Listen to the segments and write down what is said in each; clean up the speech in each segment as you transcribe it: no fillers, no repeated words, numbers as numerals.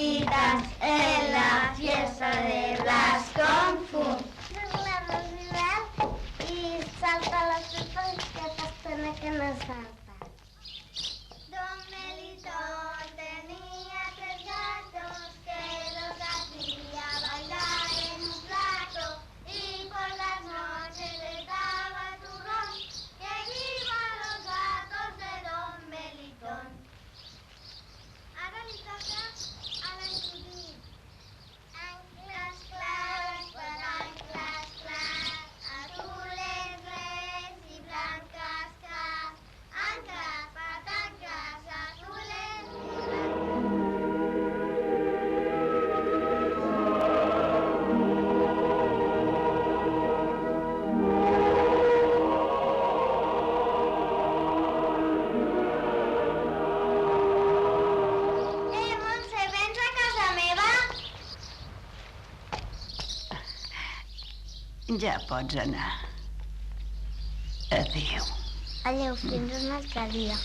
cositas en la fiesta de Blas Kung Fu. Y salta la pipa que pastona que no salta. Don Melitón tenía 3 gatos que los hacía bailar en un plato y por las noches les daba turrón. ¡Que vivan los gatos de Don Melitón! Ara li toca a l'Angelí. Ancles clares per ancles clars, azules res i blanques cas. Ancles per ancles, azules i Montse, vens a casa meva? Ja pots anar. Adéu. Adéu, fins un altre dia.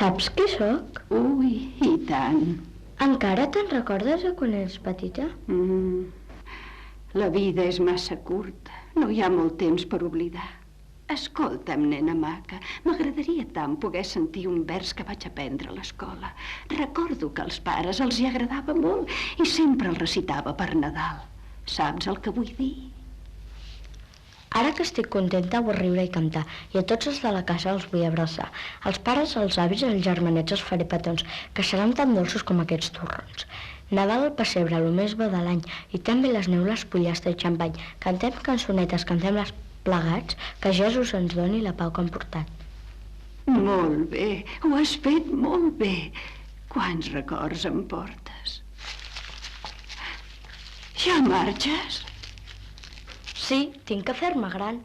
Saps qui sóc? Ui, i tant. Encara te'n recordes de quan eres petita? La vida és massa curta. No hi ha molt temps per oblidar. Escolta'm, nena maca, m'agradaria tant poder sentir un vers que vaig aprendre a l'escola. Recordo que als pares els hi agradava molt i sempre el recitava per Nadal. Saps el que vull dir? Ara que estic contenta vull riure i cantar, i a tots els de la casa els vull abraçar. Els pares, els avis i els germanets els faré petons, que seran tan dolços com aquests torrons. Nadal al pessebre, el més bo de l'any, i també les neules, pollastre i xampany. Cantem cançonetes, cantem-les plegats, que Jesús ens doni la pau que hem portat. Molt bé, ho has fet molt bé. Quants records em portes. Ja marxes? Sí, tinc que fer-me gran.